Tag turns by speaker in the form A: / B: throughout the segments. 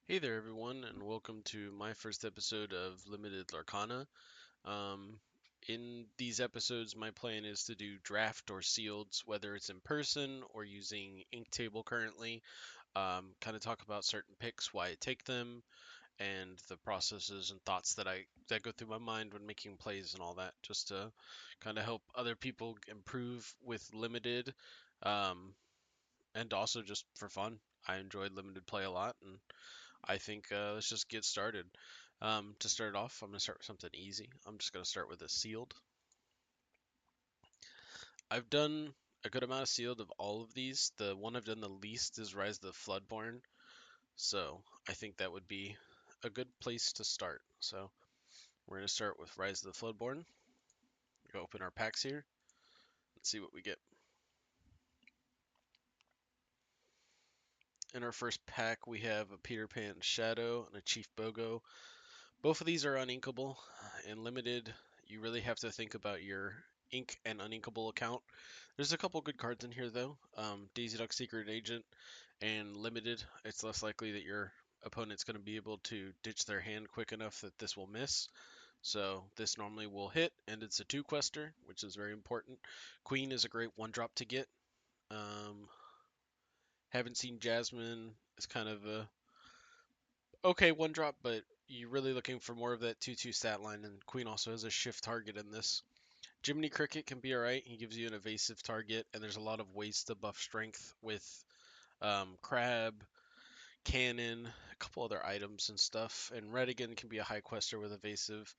A: Hey there, everyone, and welcome to my first episode of Limited Lorcana. Um, in these episodes, my plan is to do draft or sealeds, whether it's in person or using Inktable currently. Kind of talk about certain picks, why I take them, and the processes and thoughts that go through my mind when making plays and all that, just to kind of help other people improve with limited, um, and also just for fun. I enjoyed limited play a lot, and I think let's just get started. To start off, I'm going to start with something easy. I'm just going to start with a sealed. I've done a good amount of sealed of all of these. The one I've done the least is Rise of the Floodborn. So I think that would be a good place to start. So we're going to start with Rise of the Floodborn. Go open our packs here and see what we get. In our first pack, we have a Peter Pan Shadow and a Chief Bogo. Both of these are uninkable. In limited, you really have to think about your ink and uninkable account. There's a couple good cards in here though. Daisy Duck Secret Agent and limited. It's less likely that your opponent's going to be able to ditch their hand quick enough that this will miss. So this normally will hit, and it's a 2-quester, which is very important. Queen is a great 1-drop to get. Um, haven't seen Jasmine. It's kind of a okay 1-drop, but you're really looking for more of that 2/2 stat line, and Queen also has a shift target in this. Jiminy Cricket can be alright. He gives you an evasive target, and there's a lot of ways to buff strength with Crab, Cannon, a couple other items and stuff. And Redigan can be a high quester with evasive.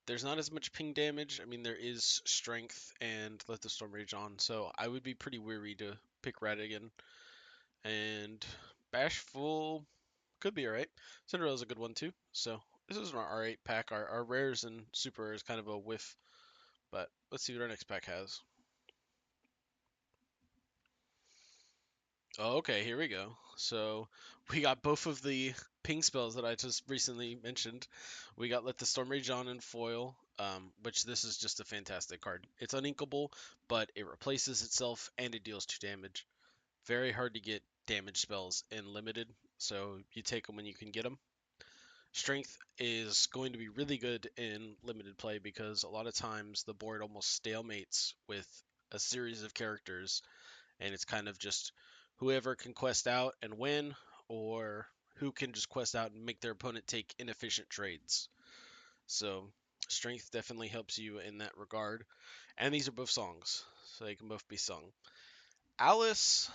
A: There's not as much ping damage. I mean, there is strength and Let the Storm Rage on, so I would be pretty weary to pick Redigan. And Bashful could be alright. Cinderella's a good one too. So this is an alright pack. Our rares and super rares kind of a whiff, but let's see what our next pack has. Oh, okay, here we go. So we got both of the ping spells that I just recently mentioned. We got Let the Storm Rage on in foil, which this is just a fantastic card. It's uninkable, but it replaces itself and it deals 2 damage. Very hard to get damage spells in limited, so you take them when you can get them. Strength is going to be really good in limited play because a lot of times the board almost stalemates with a series of characters, and it's kind of just whoever can quest out and win, or who can just quest out and make their opponent take inefficient trades. So strength definitely helps you in that regard. And these are both songs, so they can both be sung. Alice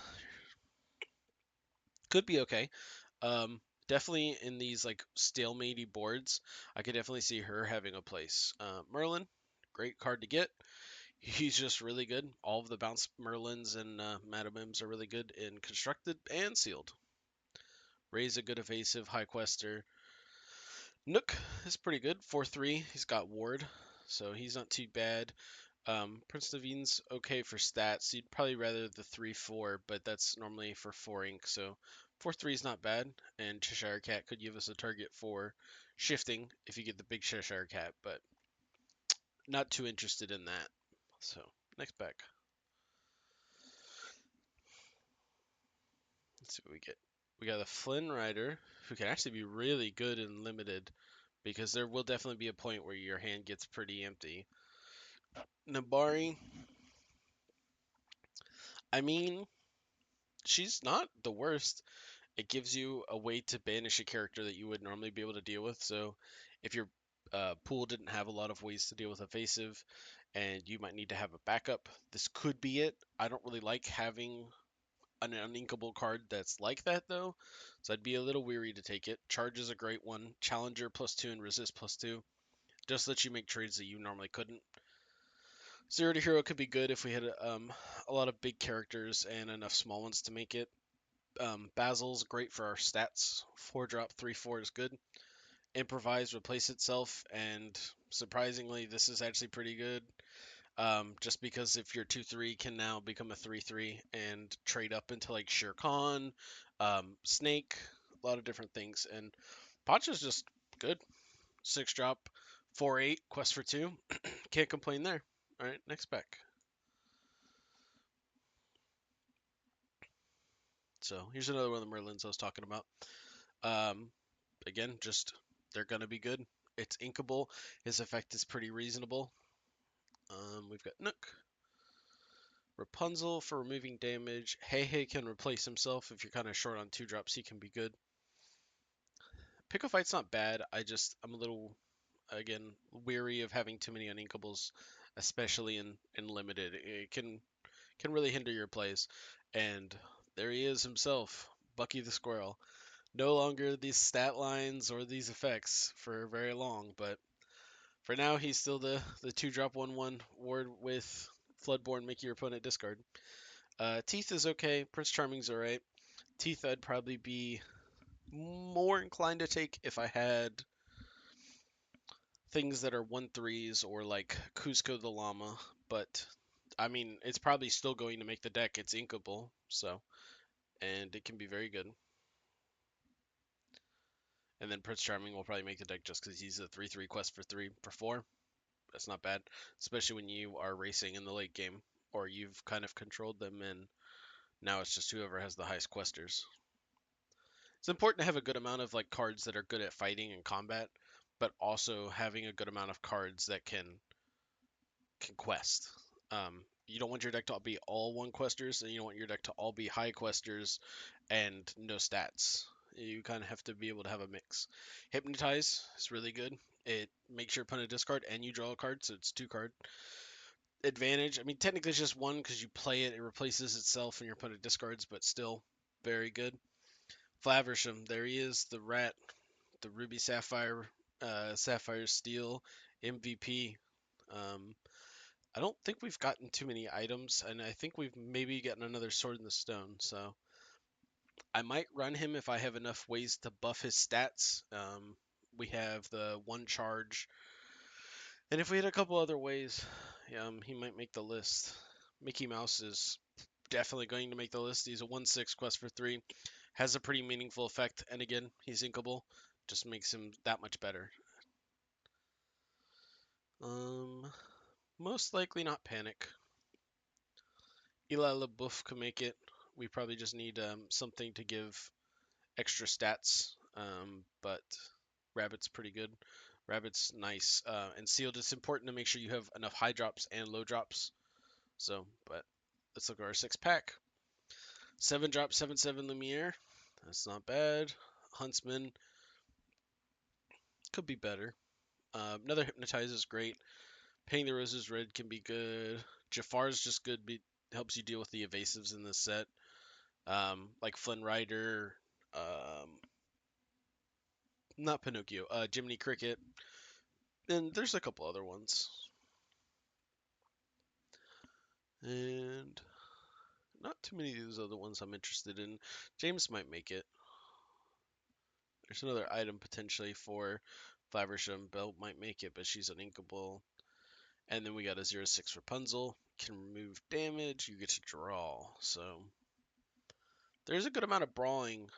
A: could be okay. Um, Definitely in these like stalematey boards, I could definitely see her having a place. Merlin, great card to get. He's just really good. All of the bounce Merlins and Madam M's are really good in constructed and sealed. Ray's a good evasive high quester. Nook is pretty good. 4/3. He's got ward, so he's not too bad. Prince Naveen's okay for stats. You'd probably rather the 3/4, but that's normally for 4 ink, so 4/3 is not bad. And Cheshire Cat could give us a target for shifting if you get the big Cheshire Cat, but not too interested in that. So next pack. Let's see what we get. We got a Flynn Rider who can actually be really good in limited because there will definitely be a point where your hand gets pretty empty. Nabari, I mean, she's not the worst. It gives you a way to banish a character that you would normally be able to deal with. So if your pool didn't have a lot of ways to deal with evasive and you might need to have a backup, this could be it. I don't really like having an uninkable card that's like that though, so I'd be a little weary to take it. Charge is a great one. Challenger +2 and resist +2 just lets you make trades that you normally couldn't. Zero to hero could be good if we had a lot of big characters and enough small ones to make it. Basil's great for our stats. 4-drop 3/4 is good. Improvise replace itself, and surprisingly, this is actually pretty good. Just because if your 2/3 can now become a 3/3 and trade up into like Shere Khan, Snake, a lot of different things. And Pacha's just good. 6-drop, 4/8, quest for 2. Can't complain there. All right, next pack. So here's another one of the Merlins I was talking about. Um, again, just they're gonna be good. It's inkable. His effect is pretty reasonable. We've got Nook. Rapunzel for removing damage. Hey can replace himself. If you're kind of short on 2-drops, he can be good. Pickle Fight's not bad. I'm a little, again, weary of having too many uninkables, especially in limited. It can really hinder your plays. And there he is himself, Bucky the Squirrel. No longer these stat lines or these effects for very long, but for now he's still the 2-drop 1/1 ward with Floodborn, make your opponent discard. Teeth is okay. Prince Charming's alright. Teeth I'd probably be more inclined to take if I had things that are 1/3s or like Cusco the Llama, but I mean, it's probably still going to make the deck. It's inkable, so, and it can be very good. And then Prince Charming will probably make the deck just because he's a 3/3 quest for 3 for 4. That's not bad, especially when you are racing in the late game, or you've kind of controlled them, and now it's just whoever has the highest questers. It's important to have a good amount of like cards that are good at fighting and combat, but also having a good amount of cards that can quest. You don't want your deck to all be all 1 questers, and you don't want your deck to all be high questers and no stats. You kind of have to be able to have a mix. Hypnotize is really good. It makes your opponent discard and you draw a card, so it's 2-card. Advantage, I mean, technically it's just 1 because you play it, it replaces itself and your opponent discards, but still very good. Flaversham, there he is, the rat, the Ruby Sapphire, Sapphire Steel MVP. Um, I don't think we've gotten too many items, and I think we've maybe gotten another Sword in the Stone, so I might run him if I have enough ways to buff his stats. We have the 1 charge, and if we had a couple other ways, he might make the list. Mickey Mouse is definitely going to make the list. He's a 1/6 quest for 3, has a pretty meaningful effect, and again, he's inkable, just makes him that much better. Most likely not Panic. Eli LaBeouf can make it. We probably just need something to give extra stats, but Rabbit's pretty good. Rabbit's nice. And Sealed, it's important to make sure you have enough high drops and low drops. So, but let's look at our 6-pack. 7-drop, 7/7 Lumiere. That's not bad. Huntsman could be better. Another Hypnotize is great. Painting the Roses Red can be good. Jafar's just good. Helps you deal with the evasives in this set. Like Flynn Rider. Not Pinocchio. Jiminy Cricket. And there's a couple other ones. And not too many of those other ones I'm interested in. James might make it. There's another item potentially for Flaversham. Belle might make it, but she's uninkable. And then we got a 0/6 Rapunzel. Can remove damage. You get to draw. So there's a good amount of brawling.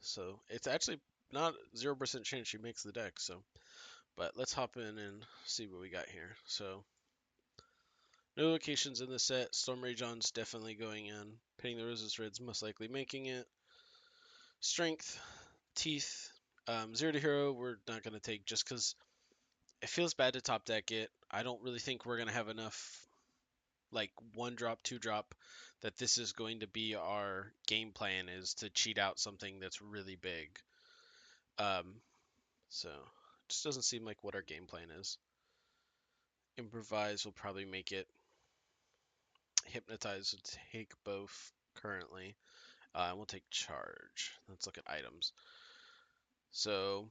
A: So it's actually not 0% chance she makes the deck. So, but let's hop in and see what we got here. So no locations in the set. Storm Ray John's definitely going in. Painting the Roses Red's most likely making it. Strength, Teeth, 0 to Hero we're not going to take just because it feels bad to top deck it. I don't really think we're going to have enough like 1-drop, 2-drop that this is going to be our game plan is to cheat out something that's really big. So it just doesn't seem like what our game plan is. Improvise will probably make it. Hypnotize will take both currently. We'll take charge. Let's look at items. So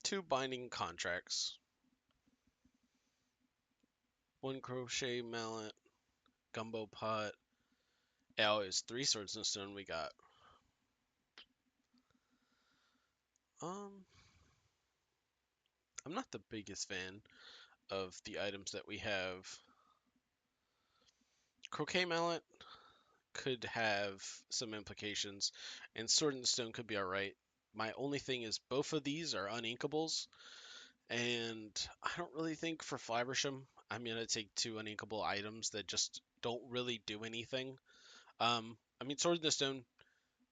A: 2 binding contracts. 1 crochet mallet. Gumbo pot. Oh, it's 3 swords in stone we got. I'm not the biggest fan of the items that we have. Croquet mallet could have some implications, and sword and stone could be alright. My only thing is both of these are uninkables, and I don't really think for Flaversham I'm gonna take 2 uninkable items that just don't really do anything. I mean, sword and stone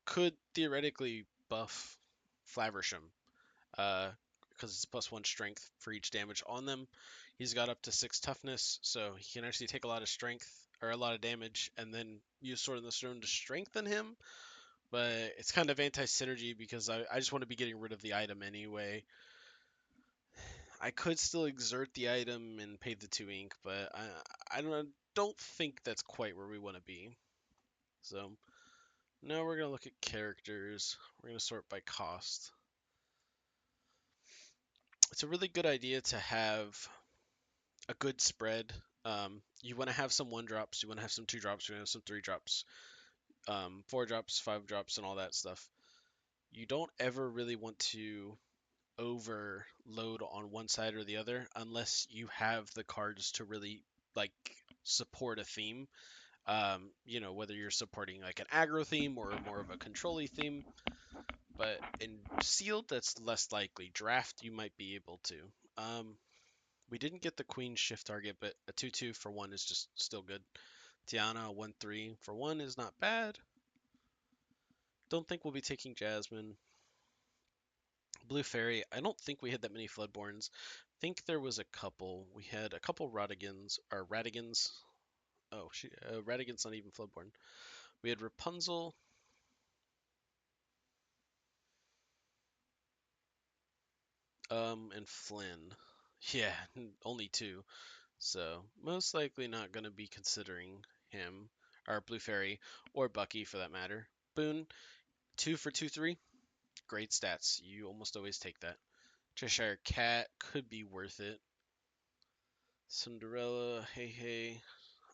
A: could theoretically buff Flaversham, because it's +1 strength for each damage on them. He's got up to 6 toughness, so he can actually take a lot of strength or a lot of damage, and then use Sword in the Stone to strengthen him. But it's kind of anti-synergy because I just want to be getting rid of the item anyway. I could still exert the item and pay the 2 ink, but I don't think that's quite where we want to be. So now we're going to look at characters. We're going to sort by cost. It's a really good idea to have a good spread. You want to have some 1-drops, you want to have some 2-drops, you want to have some 3-drops, 4-drops, 5-drops, and all that stuff. You don't ever really want to overload on one side or the other unless you have the cards to really like support a theme. Whether you're supporting like an aggro theme or more of a control-y theme. But in sealed, that's less likely. Draft, you might be able to. We didn't get the queen shift target, but a 2/2 for 1 is just still good. Tiana, 1/3 for 1 is not bad. Don't think we'll be taking Jasmine. Blue Fairy, I don't think we had that many Floodborns. I think there was a couple. We had a couple Radigans. Oh, Radigan's not even Floodborn. We had Rapunzel. And Flynn. Yeah, only 2. So most likely not going to be considering him, or Blue Fairy, or Bucky for that matter. Boone, 2 for 2/3. Great stats. You almost always take that. Cheshire Cat could be worth it. Cinderella, hey.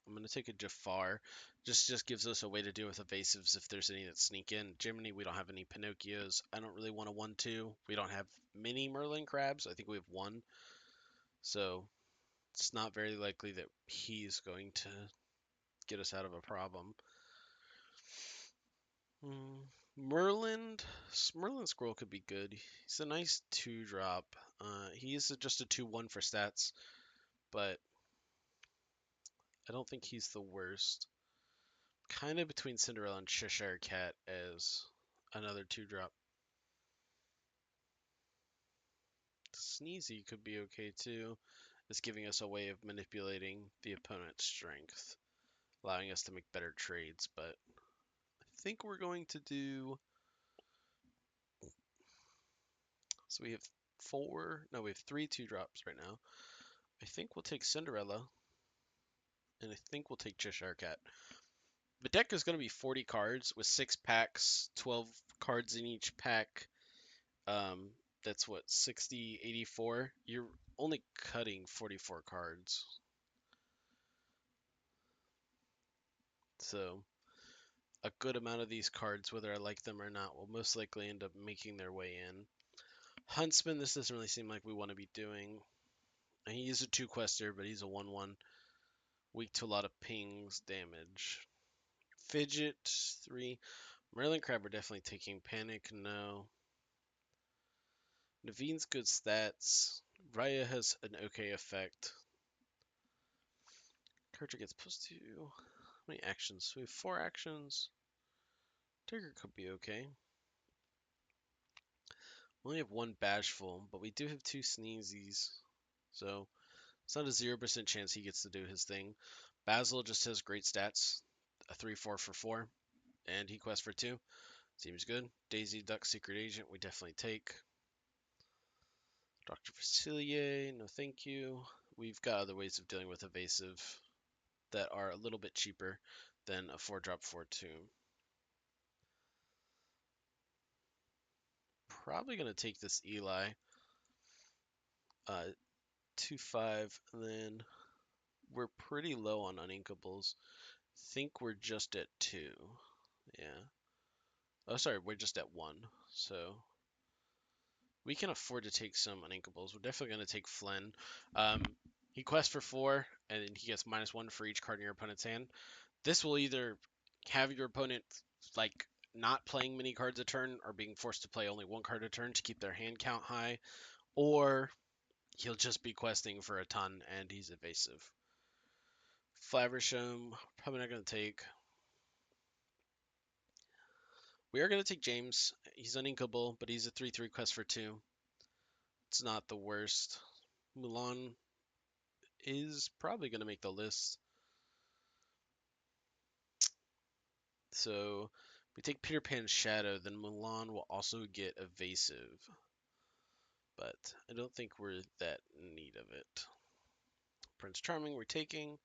A: I'm going to take a Jafar. Just gives us a way to deal with evasives if there's any that sneak in. Jiminy, we don't have any Pinocchios. I don't really want a 1/2. We don't have many Merlin crabs. I think we have 1. So it's not very likely that he's going to get us out of a problem. Merlin Scroll could be good. He's a nice 2-drop. He's just a 2/1 for stats, but I don't think he's the worst. Kind of between Cinderella and Cheshire Cat as another 2-drop. Sneezy could be okay too. It's giving us a way of manipulating the opponent's strength, allowing us to make better trades, but I think we're going to do... So we have 3 2-drops right now. I think we'll take Cinderella, and I think we'll take Cheshire Cat. The deck is going to be 40 cards with 6 packs, 12 cards in each pack. That's what, 60, 84? You're only cutting 44 cards. So a good amount of these cards, whether I like them or not, will most likely end up making their way in. Huntsman, this doesn't really seem like we want to be doing. He is a 2-quester, but he's a 1/1. Weak to a lot of pings, damage. Fidget, 3. Merlin Crab, we're definitely taking. Panic, no. Naveen's good stats. Raya has an okay effect. Character gets +2. How many actions? We have 4 actions. Tigger could be okay. We only have 1 Bashful, but we do have 2 Sneezies. So it's not a 0% chance he gets to do his thing. Basil just has great stats. A 3/4 for 4. And he quests for 2. Seems good. Daisy Duck Secret Agent, we definitely take. Dr. Facilier, no thank you. We've got other ways of dealing with evasive that are a little bit cheaper than a 4-drop 4/2. Probably going to take this Eli. 2/5, and then we're pretty low on uninkables. Think we're just at 2. Yeah. Oh, sorry, we're just at 1. So we can afford to take some uninkables. We're definitely going to take Flynn. He quests for 4, and he gets -1 for each card in your opponent's hand. This will either have your opponent like not playing many cards a turn or being forced to play only 1 card a turn to keep their hand count high, or he'll just be questing for a ton and he's evasive. Flaversham, probably not going to take. We are going to take James. He's uninkable, but he's a 3/3 quest for 2. It's not the worst. Mulan is probably going to make the list. So if we take Peter Pan's Shadow, then Mulan will also get Evasive. But I don't think we're that in need of it. Prince Charming we're taking.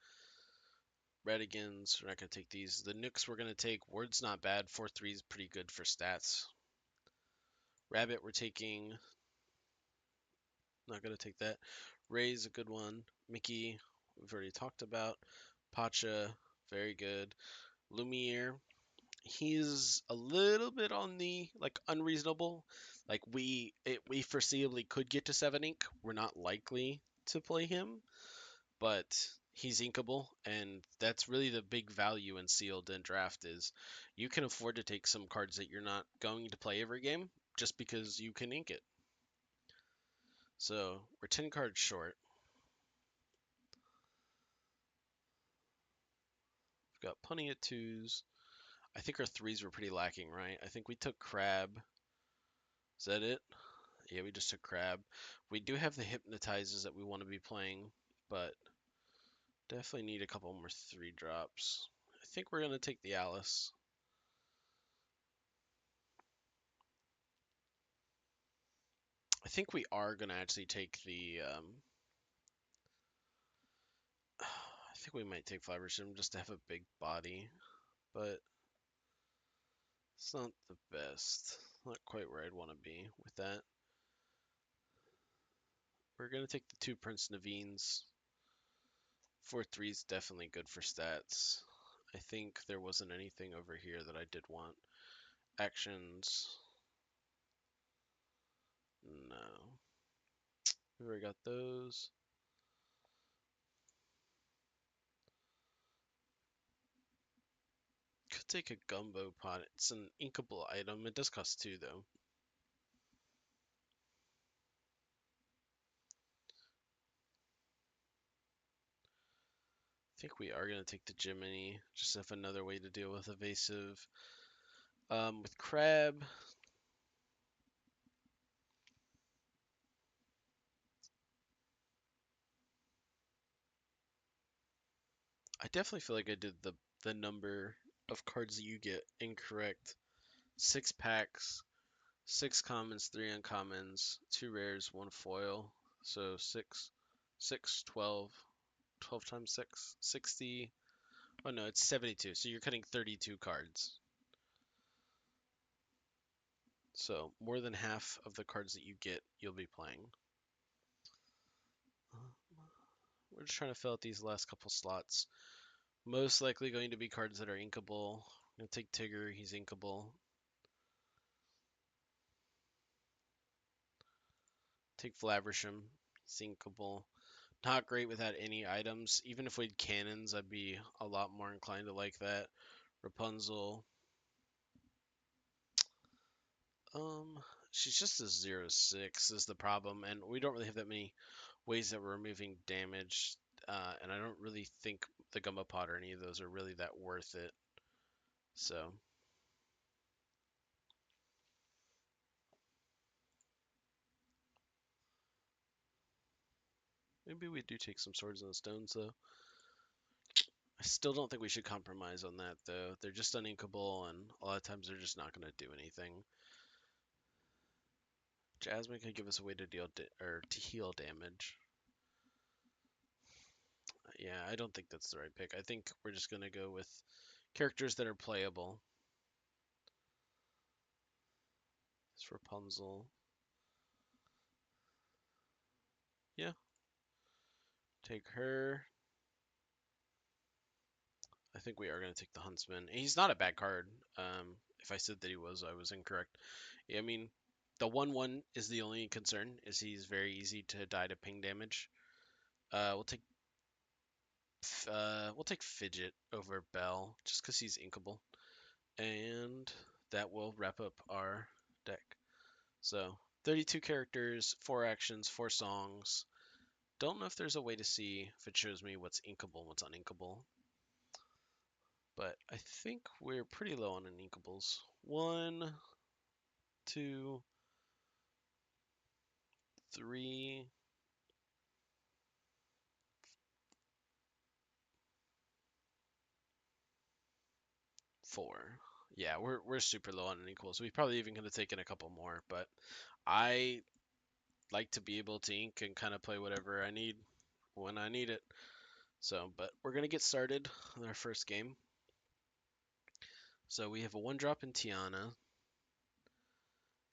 A: Radigans, we're not going to take these. The Nooks we're going to take. Word's not bad. 4/3 is pretty good for stats. Rabbit we're taking. Not going to take that. Ray's a good one. Mickey, we've already talked about. Pacha, very good. Lumiere, he's a little bit on the like unreasonable. Like we foreseeably could get to 7 ink. We're not likely to play him, but he's inkable, and that's really the big value in sealed and draft is you can afford to take some cards that you're not going to play every game just because you can ink it. So we're 10 cards short. We've got plenty of 2s. I think our 3s were pretty lacking, right? I think we took Crab. Is that it? Yeah, we just took Crab. We do have the Hypnotizers that we want to be playing, but definitely need a couple more 3-drops. I think we're going to take the Alice. I think we are going to actually take the... I think we might take Flabbershim just to have a big body, but it's not the best. Not quite where I'd want to be with that. We're going to take the 2 Prince Naveen's. 4/3 is definitely good for stats. I think there wasn't anything over here that I did want. Actions. No. We already got those. Could take a gumbo pot. It's an inkable item. It does cost 2 though. I think we are going to take the Jiminy. Just have another way to deal with evasive. With Crab. I definitely feel like I did the number of cards that you get incorrect. 6 packs, 6 commons, 3 uncommons, 2 rares, 1 foil. So 12. 12 times 6, 60. Oh no, it's 72. So you're cutting 32 cards. So more than half of the cards that you get, you'll be playing. We're just trying to fill out these last couple slots. Most likely going to be cards that are inkable. I'm going to take Tigger, he's inkable. Take Flaversham, he's inkable. Not great without any items. Even if we had cannons, I'd be a lot more inclined to like that. Rapunzel. She's just a 0/6 is the problem, and we don't really have that many ways that we're removing damage, and I don't really think the Gumbo Pot or any of those are really that worth it. So maybe we do take some Swords and Stones though. I still don't think we should compromise on that though. They're just uninkable, and a lot of times they're just not going to do anything. Jasmine could give us a way to deal or to heal damage. Yeah, I don't think that's the right pick. I think we're just going to go with characters that are playable. It's Rapunzel. Yeah. Take her. I think we are going to take the Huntsman. He's not a bad card. If I said that he was, I was incorrect. Yeah, I mean, the 1/1 is the only concern, is he's very easy to die to ping damage. We'll take Fidget over Bell, just because he's inkable. And that will wrap up our deck. So, 32 characters, 4 actions, 4 songs. Don't know if there's a way to see if it shows me what's inkable and what's uninkable. But I think we're pretty low on inkables. 1, 2, 3, 4. Yeah, we're super low on unequals. We probably even could have taken a couple more, but I like to be able to ink and kind of play whatever I need when I need it. So, but we're gonna get started with our first game. So we have a 1-drop in Tiana,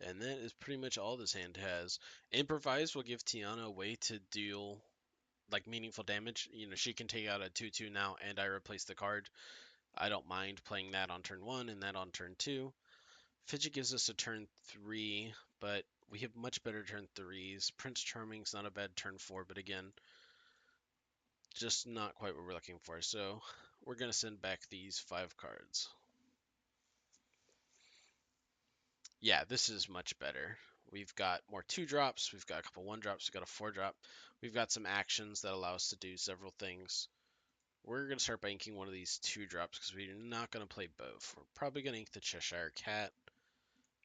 A: and that is pretty much all this hand has. Improvise will give Tiana a way to deal like meaningful damage. You know, she can take out a 2/2 now, and I replace the card. I don't mind playing that on turn 1 and that on turn 2. Fidget gives us a turn 3, but we have much better turn 3s. Prince Charming's not a bad turn 4, but again, just not quite what we're looking for. So we're going to send back these 5 cards. Yeah, this is much better. We've got more 2-drops, we've got a couple 1-drops, we've got a 4-drop. We've got some actions that allow us to do several things. We're going to start by inking one of these 2-drops because we're not going to play both. We're probably going to ink the Cheshire Cat,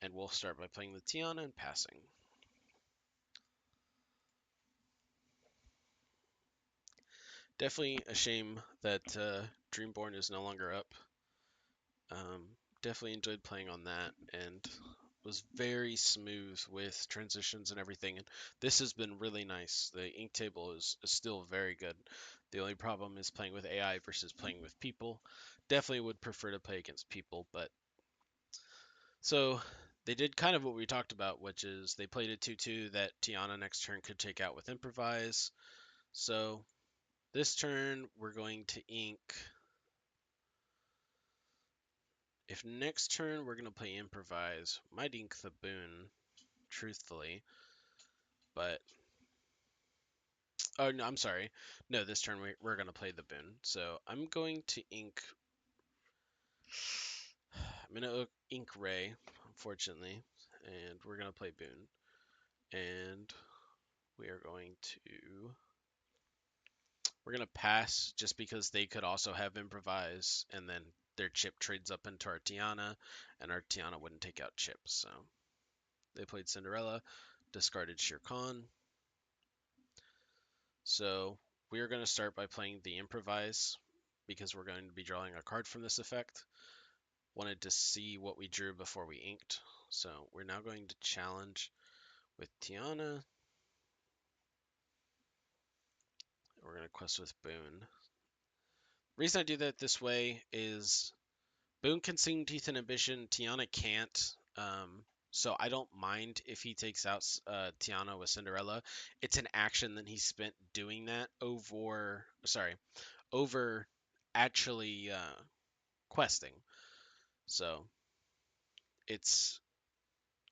A: and we'll start by playing the Tiana and passing. Definitely a shame that Dreamborn is no longer up. Definitely enjoyed playing on that and was very smooth with transitions and everything. And this has been really nice. The ink table is still very good. The only problem is playing with AI versus playing with people. Definitely would prefer to play against people, but so they did kind of what we talked about, which is they played a 2/2 that Tiana next turn could take out with Improvise. So this turn we're going to ink. If next turn we're going to play Improvise, might ink the Boon, truthfully. But, oh no, I'm sorry. No, this turn we're going to play the Boon. So I'm going to ink, I'm going to ink Ray, unfortunately. And we're going to play Boon. And we are going to, we're going to pass just because they could also have Improvise. And then their chip trades up into our Tiana. And our Tiana wouldn't take out chips. So they played Cinderella, discarded Shere Khan. So we are going to start by playing the Improvise because we're going to be drawing a card from this effect. Wanted to see what we drew before we inked. So we're now going to challenge with Tiana. We're going to quest with Boon. The reason I do that this way is Boon can sing Teeth and Ambition, Tiana can't. So I don't mind if he takes out Tiana with Cinderella. It's an action that he spent doing that over actually questing. So it's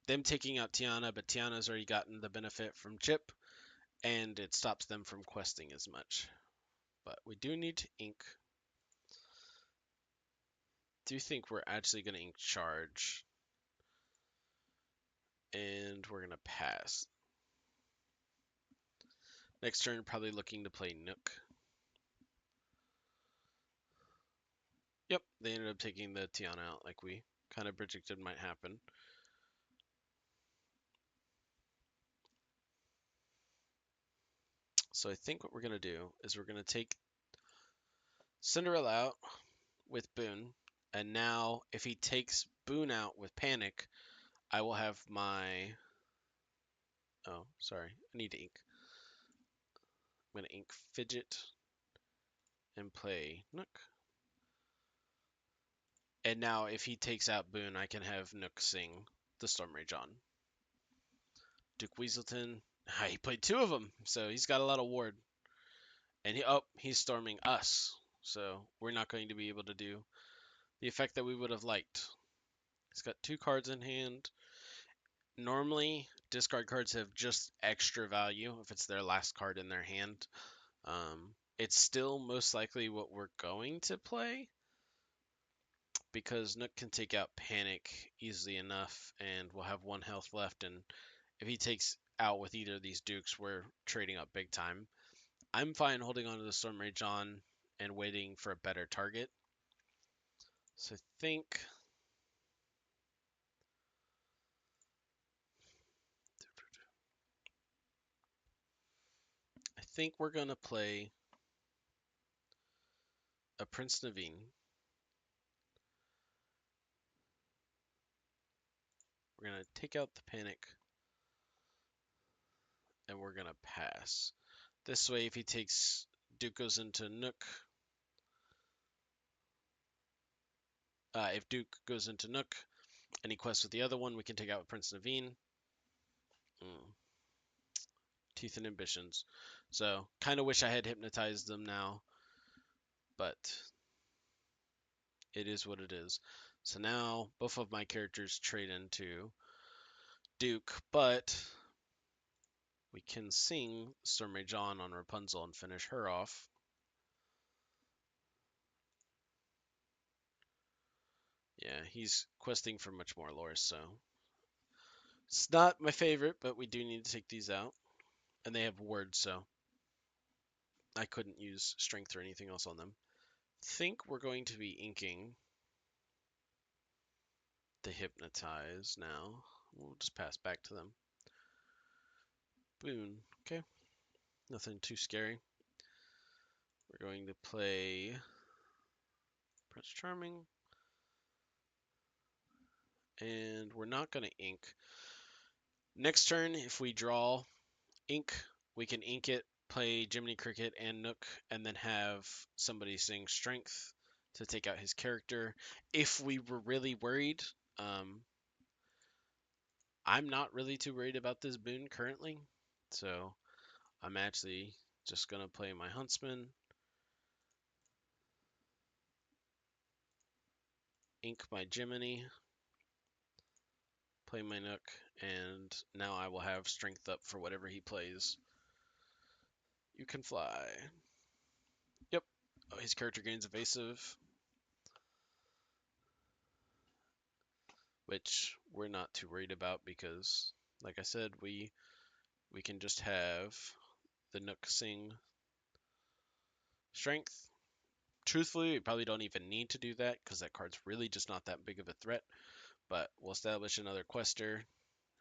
A: them taking out Tiana, but Tiana's already gotten the benefit from Chip, and it stops them from questing as much. But we do need to ink. Do you think we're actually going to ink Charge? And we're going to pass. Next turn, probably looking to play Nook. Yep, they ended up taking the Tiana out like we kind of predicted might happen. So I think what we're going to do is we're going to take Cinderella out with Boon. And now if he takes Boon out with Panic, I will have my... Oh, sorry. I need to ink. I'm going to ink Fidget and play Nook. And now if he takes out Boon, I can have Nook sing the Storm Rage on. Duke Weaselton, he played 2 of them, so he's got a lot of ward. And he's storming us, so we're not going to be able to do the effect that we would have liked. He's got 2 cards in hand. Normally, discard cards have just extra value if it's their last card in their hand. It's still most likely what we're going to play because Nook can take out Panic easily enough and we'll have 1 health left, and if he takes out with either of these Dukes, we're trading up big time. I'm fine holding on to the Storm Rage on and waiting for a better target. So I think think we're going to play a Prince Naveen. We're going to take out the panic, and we're going to pass. This way, if he takes Duke goes into Nook, if Duke goes into Nook and he quests with the other one, we can take out Prince Naveen. Teeth and ambitions. So, kind of wish I had hypnotized them now, but it is what it is. So now, both of my characters trade into Duke, but we can sing Stormy John on Rapunzel and finish her off. Yeah, he's questing for much more lore, so it's not my favorite, but we do need to take these out. And they have words, so I couldn't use strength or anything else on them. Think we're going to be inking the hypnotize now. We'll just pass back to them. Boon. Okay. Nothing too scary. We're going to play Prince Charming. And we're not going to ink. Next turn, if we draw ink, we can ink it, play Jiminy Cricket and Nook, and then have somebody sing Strength to take out his character. If we were really worried, I'm not really too worried about this boon currently. So I'm actually just going to play my Huntsman, ink my Jiminy, play my Nook, and now I will have strength up for whatever he plays. You can fly. Yep. Oh, his character gains evasive, which we're not too worried about because, like I said, we can just have the Nook sing strength. Truthfully, we probably don't even need to do that because that card's really just not that big of a threat. But we'll establish another quester,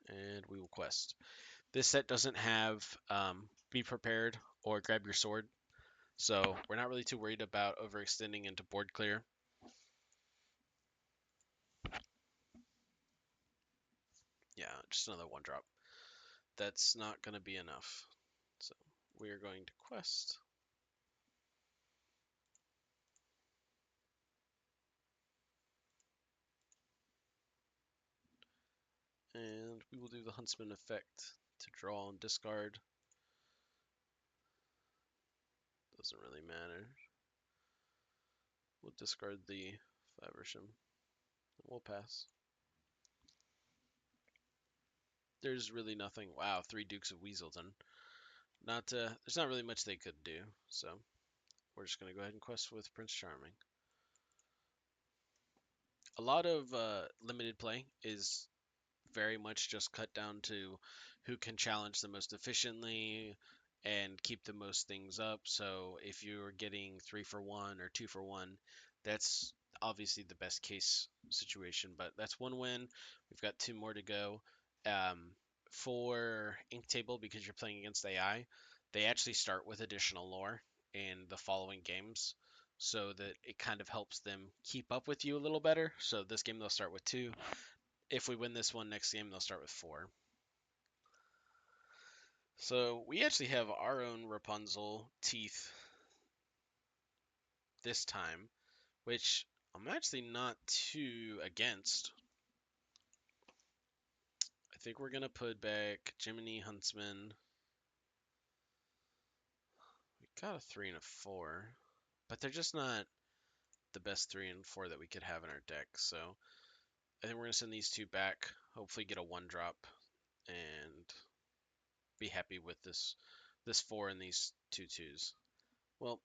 A: and we will quest. This set doesn't have Be Prepared or Grab Your Sword, so we're not really too worried about overextending into board clear. Yeah, just another one drop. That's not going to be enough. So we are going to quest. And we will do the Huntsman effect to draw and discard. Doesn't really matter. We'll discard the Faversham. We'll pass. There's really nothing. Wow, 3 Dukes of Weaselton. There's not really much they could do, so we're just going to go ahead and quest with Prince Charming. A lot of limited play is very much just cut down to who can challenge the most efficiently and keep the most things up. So if you're getting 3 for 1 or 2 for 1, that's obviously the best case situation. But that's one win. We've got 2 more to go. For Ink Table, because you're playing against AI, they actually start with additional lore in the following games, so that it kind of helps them keep up with you a little better. So this game they'll start with 2. If we win this one, next game they'll start with 4. So we actually have our own Rapunzel teeth this time, which I'm actually not too against. I think we're gonna put back Jiminy Huntsman. We got a 3 and a 4, but they're just not the best 3 and 4 that we could have in our deck. So I think we're gonna send these 2 back. Hopefully get a 1-drop and be happy with this 4 and these 2/2s. Well,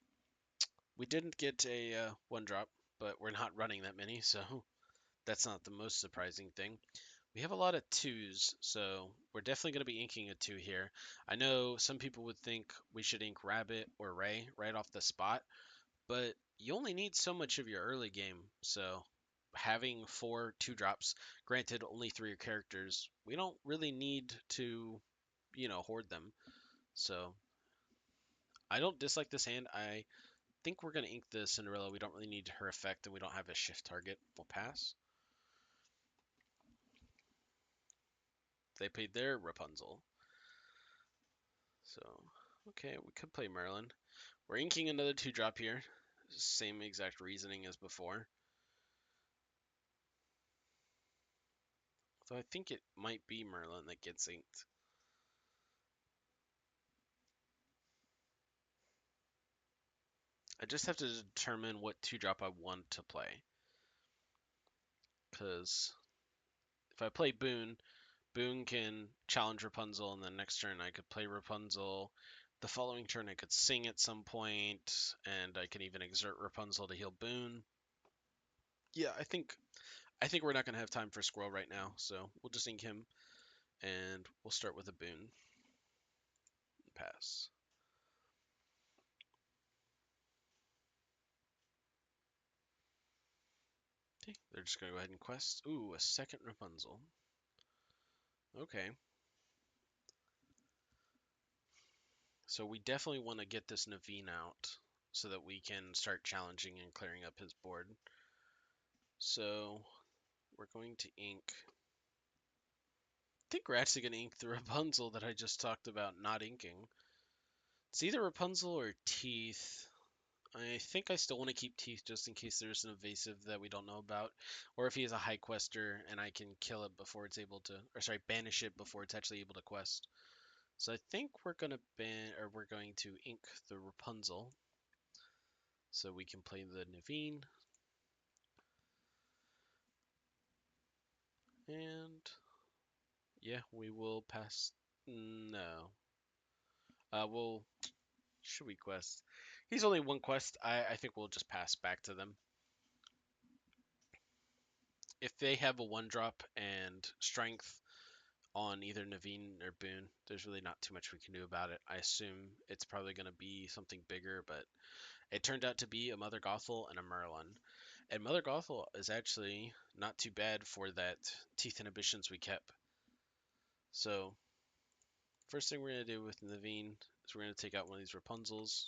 A: we didn't get a 1-drop, but we're not running that many, so that's not the most surprising thing. We have a lot of 2s, so we're definitely going to be inking a 2 here. I know some people would think we should ink Rabbit or Ray right off the spot, but you only need so much of your early game, so having 4 2-drops, granted only 3 characters, we don't really need to, hoard them. So I don't dislike this hand. I think we're going to ink the Cinderella. We don't really need her effect, and we don't have a shift target. We'll pass. They paid their Rapunzel. So, okay, we could play Merlin. We're inking another 2-drop here. Same exact reasoning as before. So I think it might be Merlin that gets inked. I just have to determine what 2-drop I want to play. Because if I play Boon, Boon can challenge Rapunzel, and then next turn I could play Rapunzel. The following turn I could sing at some point, and I can even exert Rapunzel to heal Boon. Yeah, I think we're not gonna have time for Squirrel right now, so we'll just ink him, and we'll start with a Boon. Pass. Okay, they're just gonna go ahead and quest. Ooh, a second Rapunzel. Okay. So we definitely want to get this Naveen out so that we can start challenging and clearing up his board. So we're going to ink. I think we're actually going to ink the Rapunzel that I just talked about not inking. It's either Rapunzel or Teeth. I think I still want to keep Teeth just in case there's an evasive that we don't know about. Or if he has a high quester and I can kill it before it's able to, or sorry, banish it before it's actually able to quest. So I think we're gonna we're going to ink the Rapunzel, so we can play the Naveen. And yeah, we will pass. No, we'll should we quest? He's only one quest. I think we'll just pass back to them. If they have a 1-drop and strength on either Naveen or Boone, there's really not too much we can do about it. I assume it's probably going to be something bigger, but it turned out to be a Mother Gothel and a Merlin. And Mother Gothel is actually not too bad for that teeth inhibitions we kept. So, first thing we're going to do with Naveen is we're going to take out one of these Rapunzels.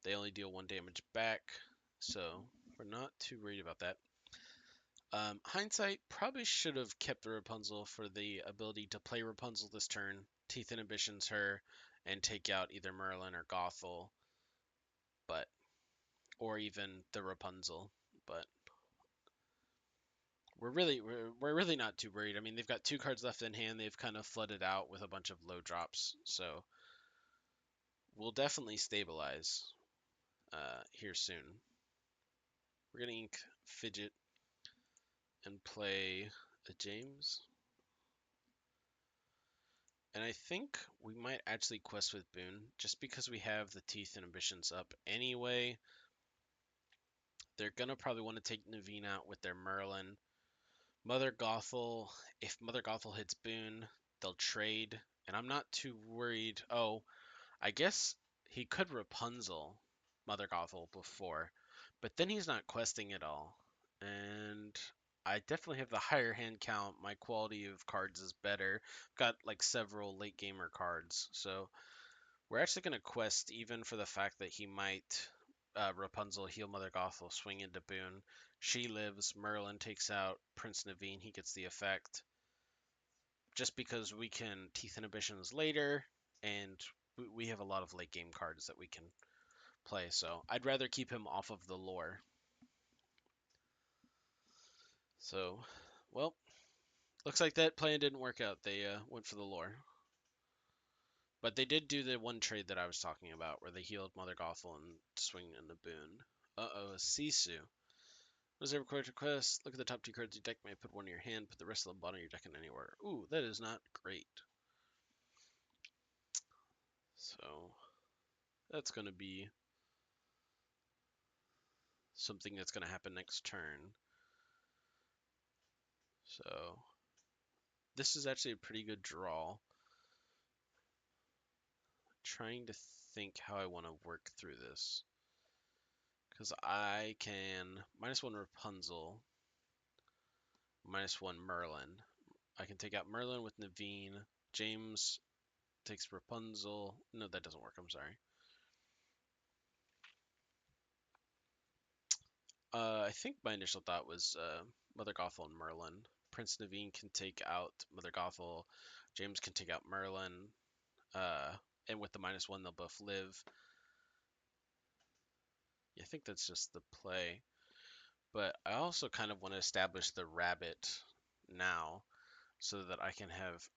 A: They only deal 1 damage back, so we're not too worried about that. Hindsight probably should have kept the Rapunzel for the ability to play Rapunzel this turn, teeth inhibitions her, and take out either Merlin or Gothel, but or even the Rapunzel. But we're really not too worried. I mean, they've got 2 cards left in hand. They've kind of flooded out with a bunch of low drops, so we'll definitely stabilize here soon. We're gonna ink Fidget and play a James. And I think we might actually quest with Boone, just because we have the teeth inhibitions up anyway. They're gonna probably want to take Naveen out with their Merlin. Mother Gothel, if Mother Gothel hits Boone, they'll trade. And I'm not too worried. Oh, I guess he could Rapunzel Mother Gothel before, but then he's not questing at all. And I definitely have the higher hand count. My quality of cards is better. Got like several late gamer cards, so we're actually going to quest even for the fact that he might Rapunzel heal Mother Gothel, swing into Boone. She lives. Merlin takes out Prince Naveen. He gets the effect. Just because we can teeth inhibitions later, and we have a lot of late game cards that we can play. So I'd rather keep him off of the lore. So, well, looks like that plan didn't work out. They went for the lore. But they did do the one trade that I was talking about, where they healed Mother Gothel and swing into Boone. Uh-oh, a Sisu. Reserve a card request. Look at the top 2 cards of your deck. May put one in your hand. Put the rest of the bottom of your deck in any order. Ooh, that is not great. So, that's going to be something that's going to happen next turn. So, this is actually a pretty good draw. Trying to think how I want to work through this. Because I can -1 Rapunzel, -1 Merlin. I can take out Merlin with Naveen. James takes Rapunzel. No, that doesn't work. I'm sorry. I think my initial thought was Mother Gothel and Merlin. Prince Naveen can take out Mother Gothel. James can take out Merlin. Uh, and with the -1, they'll both live. Yeah, I think that's just the play. But I also kind of want to establish the rabbit now so that I can have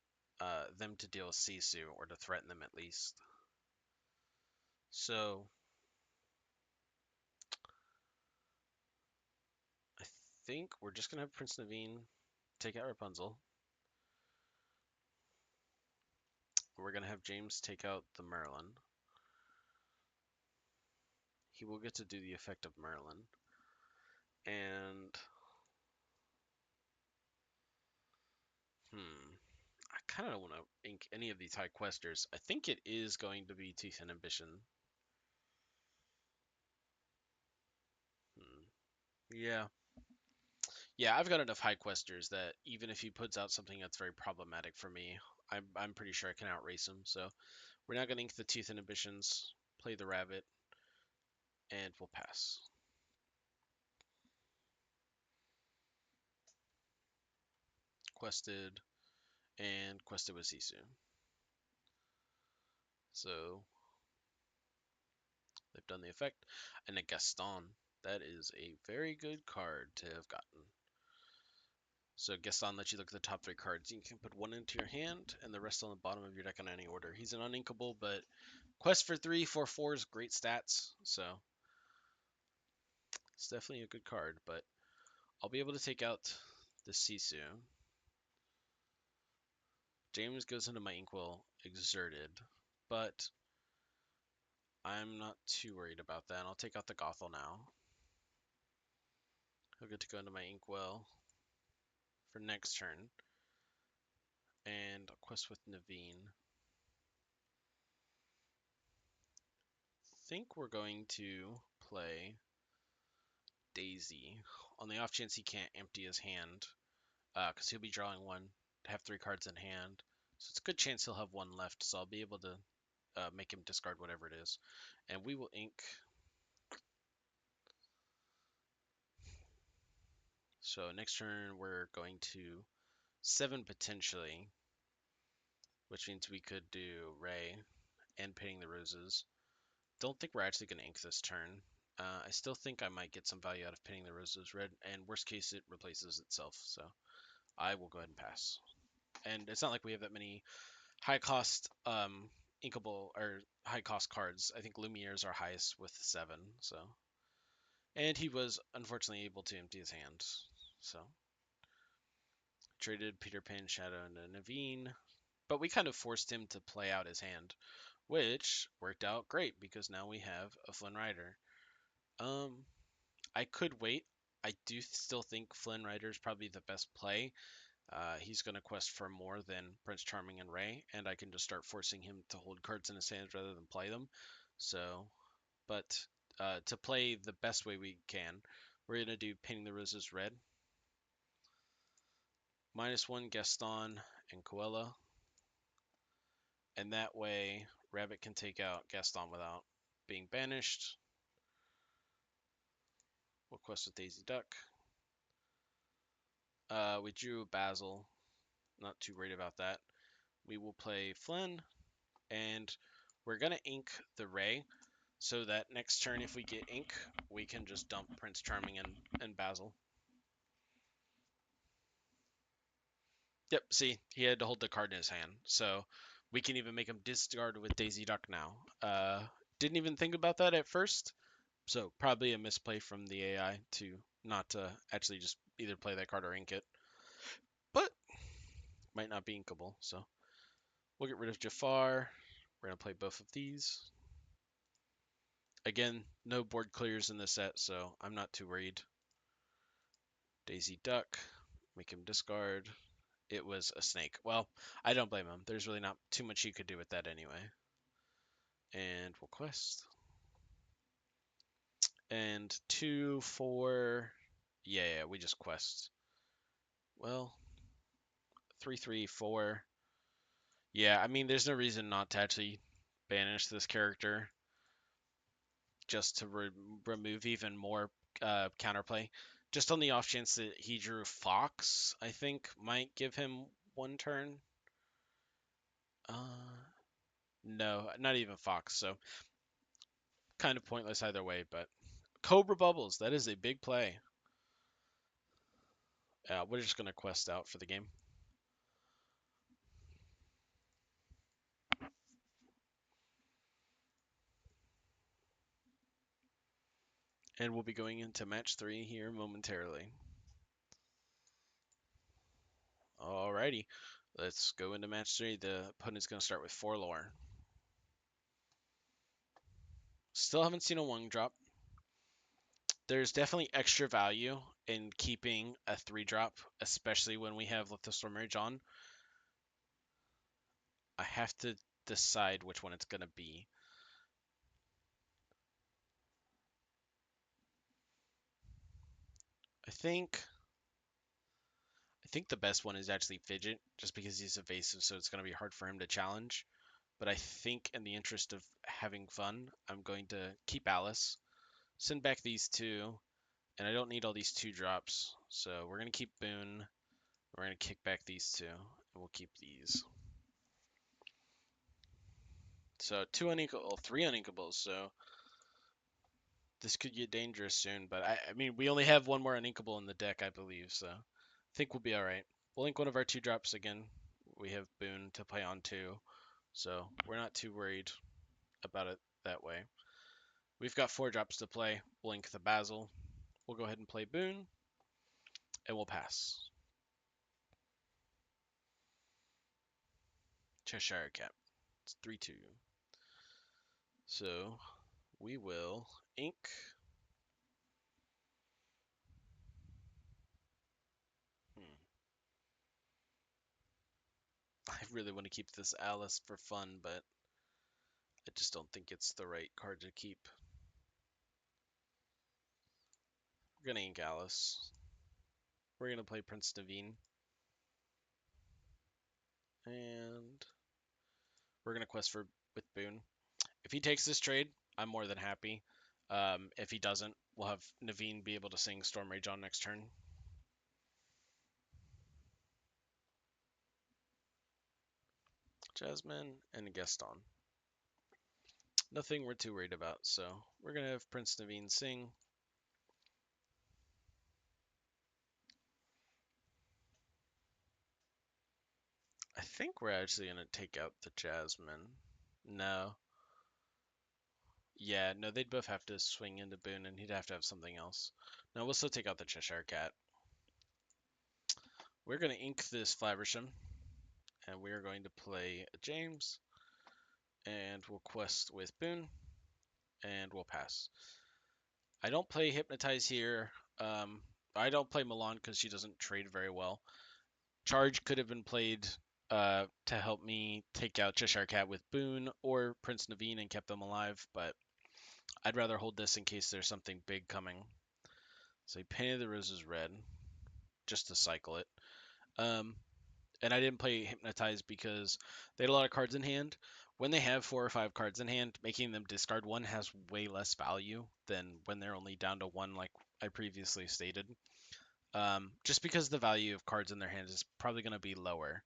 A: them to deal with Sisu or to threaten them at least. So I think we're just gonna have Prince Naveen take out Rapunzel. We're gonna have James take out the Merlin. He will get to do the effect of Merlin. And I kind of don't want to ink any of these high questers. I think it is going to be Teeth and Ambition. Hmm. Yeah. Yeah, I've got enough high questers that even if he puts out something that's very problematic for me, I'm pretty sure I can outrace him. So we're not going to ink the Teeth and Ambitions, play the Rabbit, and we'll pass. Quested, and quested with Sisu. So they've done the effect. And a Gaston. That is a very good card to have gotten. So Gaston lets you look at the top 3 cards. You can put 1 into your hand and the rest on the bottom of your deck in any order. He's an uninkable, but quest for 3, 4 is great stats. So it's definitely a good card, but I'll be able to take out the Sisu. James goes into my Inkwell Exerted, but I'm not too worried about that. I'll take out the Gothel now. He'll get to go into my Inkwell for next turn. And I'll quest with Naveen. I think we're going to play Daisy on the off chance he can't empty his hand, because he'll be drawing 1 to have 3 cards in hand. So it's a good chance he'll have 1 left, so I'll be able to make him discard whatever it is. And we will ink. So next turn we're going to 7 potentially, which means we could do Ray and Painting the Roses. Don't think we're actually going to ink this turn. I still think I might get some value out of Painting the Roses red, and worst case it replaces itself, so I will go ahead and pass. And it's not like we have that many high cost inkable or high cost cards. I think Lumiere is our highest with 7, so. And he was unfortunately able to empty his hand, so. Traded Peter Pan, Shadow, and Naveen, but we kind of forced him to play out his hand, which worked out great because now we have a Flynn Rider. I could wait. I do still think Flynn Rider is probably the best play. He's going to quest for more than Prince Charming and Ray, and I can just start forcing him to hold cards in his hands rather than play them. So, but to play the best way we can, we're going to do Painting the Roses red. -1 Gaston and Coella. And that way, Rabbit can take out Gaston without being banished. We'll quest with Daisy Duck. We drew Basil. Not too worried about that. We will play Flynn, and we're going to ink the Ray so that next turn, if we get ink, we can just dump Prince Charming and Basil. Yep, see, he had to hold the card in his hand, so we can even make him discard with Daisy Duck now. Didn't even think about that at first, so probably a misplay from the AI to not actually just either play that card or ink it. But might not be inkable, so we'll get rid of Jafar. We're going to play both of these. Again, no board clears in the set, so I'm not too worried. Daisy Duck, make him discard. It was a snake. Well, I don't blame him. There's really not too much he could do with that anyway. And we'll quest. And 2, 4. Yeah, we just quest. Well, 3, 3, 4. Yeah, I mean, there's no reason not to actually banish this character just to remove even more counterplay. Just on the off chance that he drew Fox, I think might give him one turn. No, not even Fox, so kind of pointless either way, but Cobra Bubbles, that is a big play. We're just going to quest out for the game. And we'll be going into match 3 here momentarily. Alrighty, let's go into match 3. The opponent's going to start with 4 lore. Still haven't seen a 1 drop. There's definitely extra value in keeping a 3 drop, especially when we have Let the Storm Rage on. I have to decide which one it's going to be. I think the best one is actually Fidget, just because he's evasive, so it's going to be hard for him to challenge. But I think in the interest of having fun, I'm going to keep Alice, send back these 2, and I don't need all these 2 drops. So we're going to keep Boone, we're going to kick back these 2, and we'll keep these. So 2 unequal, 3 uninkables, so this could get dangerous soon. But I mean, we only have 1 more uninkable in the deck, I believe, so I think we'll be alright. We'll ink one of our 2 drops again. We have Boone to play on 2, so we're not too worried about it that way. We've got 4 drops to play. We'll ink the Basil. We'll go ahead and play Boone, and we'll pass. Cheshire Cat. It's 3-2. So we will ink. I really want to keep this Alice for fun, but I just don't think it's the right card to keep. We're gonna ink Alice. We're gonna play Prince Naveen. And we're gonna quest for with Boone. If he takes this trade, I'm more than happy. If he doesn't, we'll have Naveen be able to sing Storm Rage on next turn. Jasmine and Gaston. Nothing we're too worried about, so we're gonna have Prince Naveen sing. I think we're actually gonna take out the Jasmine. No. Yeah, no, they'd both have to swing into Boone, and he'd have to have something else. No, we'll still take out the Cheshire Cat. We're gonna ink this Flaversham, and we're going to play a James, and we'll quest with Boone, and we'll pass. I don't play Hypnotize here. I don't play Milan because she doesn't trade very well. Charge could have been played to help me take out Cheshire Cat with Boone or Prince Naveen and kept them alive, but I'd rather hold this in case there's something big coming. So he painted the roses red just to cycle it. And I didn't play Hypnotize because they had a lot of cards in hand. When they have 4 or 5 cards in hand, making them discard 1 has way less value than when they're only down to 1, like I previously stated. Just because the value of cards in their hands is probably going to be lower.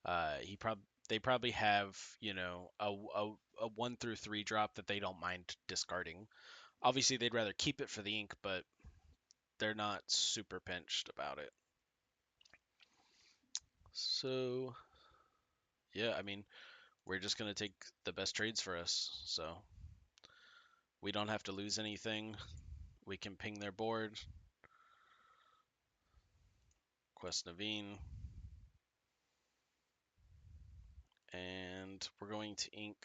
A: They probably have, you know, a 1 through 3 drop that they don't mind discarding. Obviously, they'd rather keep it for the ink, but they're not super pinched about it. So, yeah, I mean, we're just going to take the best trades for us. So, we don't have to lose anything. We can ping their board. Quest Naveen. And we're going to ink.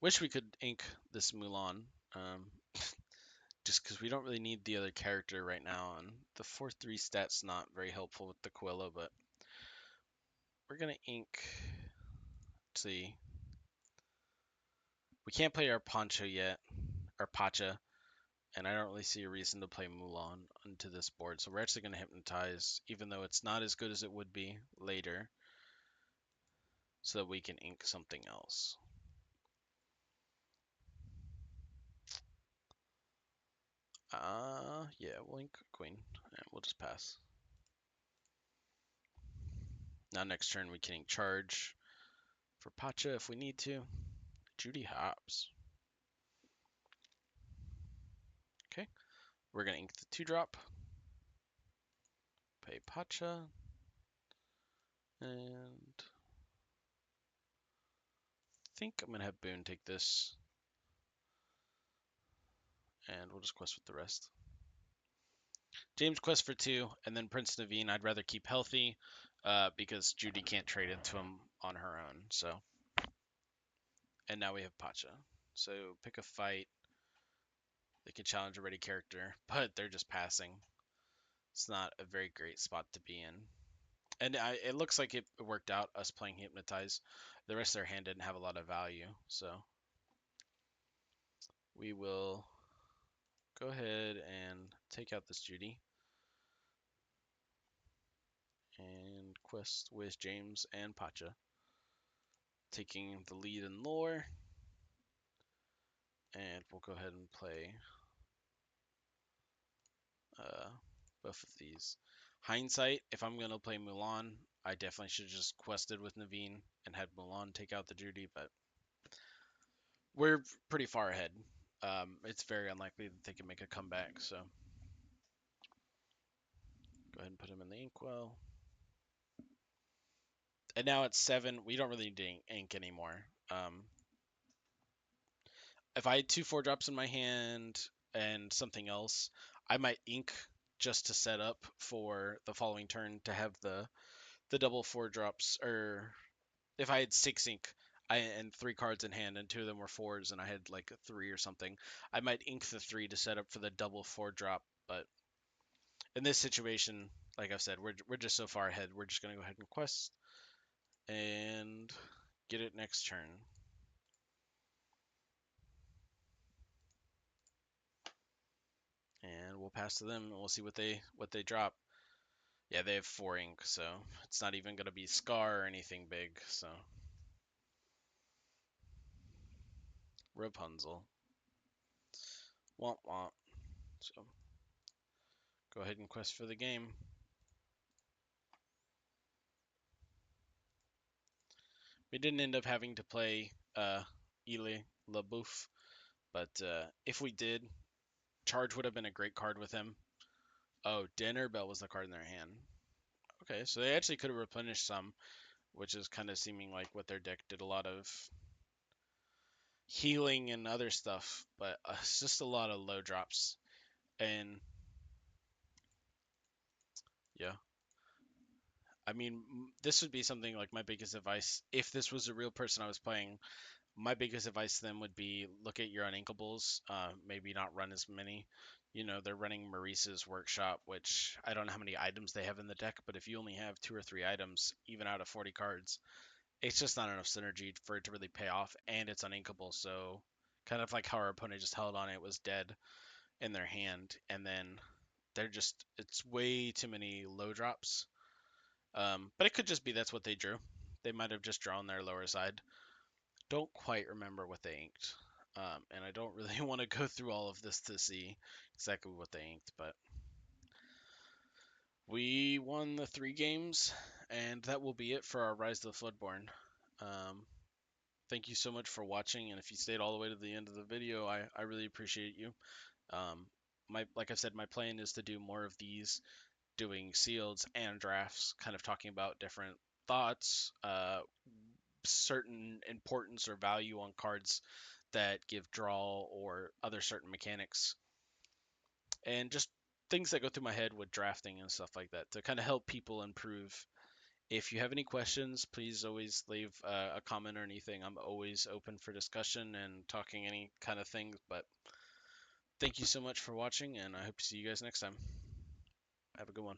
A: Wish we could ink this Mulan. Just because we don't really need the other character right now. And the 4-3 stat's not very helpful with the Quilla, but we're going to ink. Let's see. We can't play our Poncho yet, our Pacha, and I don't really see a reason to play Mulan onto this board. So we're actually going to Hypnotize, even though it's not as good as it would be later. so that we can ink something else. Yeah, we'll ink queen, and we'll just pass. Now next turn we can ink charge for Pacha if we need to. Judy hops. Okay, we're gonna ink the 2-drop. Pay Pacha. And I think I'm gonna have Boone take this. And we'll just quest with the rest. James quest for 2, and then Prince Naveen I'd rather keep healthy because Judy can't trade into him on her own. So, and now we have Pacha. So pick a fight. They can challenge a ready character, but they're just passing. It's not a very great spot to be in. And it looks like it worked out, us playing Hypnotize. The rest of their hand didn't have a lot of value, so we will go ahead and take out this Judy. And quest with James and Pacha. Taking the lead in lore. And we'll go ahead and play both of these. Hindsight, if I'm going to play Mulan, I definitely should have just quested with Naveen and had Mulan take out the Judy, but we're pretty far ahead. It's very unlikely that they can make a comeback, so go ahead and put him in the inkwell. And now it's 7. We don't really need to ink anymore. If I had 2 4-drops in my hand and something else, I might ink just to set up for the following turn to have the double 4-drops. Or if I had 6 ink and 3 cards in hand and 2 of them were 4s and I had like a 3 or something, I might ink the 3 to set up for the double 4-drop. But in this situation, like I've said, we're just so far ahead. We're just gonna go ahead and quest and get it next turn. And we'll pass to them and we'll see what they drop. Yeah, they have 4 ink, so it's not even gonna be Scar or anything big, so Rapunzel. Womp womp. So go ahead and quest for the game. We didn't end up having to play Ile LaBouffe, but if we did, Charge would have been a great card with him. Oh, Dinner Bell was the card in their hand. Okay, so they actually could have replenished some, which is kind of seeming like what their deck did, a lot of healing and other stuff, but it's just a lot of low drops. And yeah, I mean, this would be something like my biggest advice. If this was a real person I was playing, my biggest advice to them would be look at your uninkables. Maybe not run as many. You know, they're running Maurice's workshop, which I don't know how many items they have in the deck, but if you only have 2 or 3 items, even out of 40 cards, it's just not enough synergy for it to really pay off, and it's uninkable. So, kind of like how our opponent just held on, it was dead in their hand, and then it's way too many low drops. But it could just be that's what they drew. They might have just drawn their lower side. Don't quite remember what they inked. And I don't really want to go through all of this to see exactly what they inked, but we won the 3 games, and that will be it for our Rise of the Floodborn. Thank you so much for watching, and if you stayed all the way to the end of the video, I really appreciate you. Like I said, my plan is to do more of these, doing sealeds and drafts, kind of talking about different thoughts, certain importance or value on cards that give draw or other certain mechanics, and just things that go through my head with drafting and stuff like that to kind of help people improve. If you have any questions, please always leave a comment or anything. I'm always open for discussion and talking any kind of things. But thank you so much for watching, and I hope to see you guys next time. Have a good one.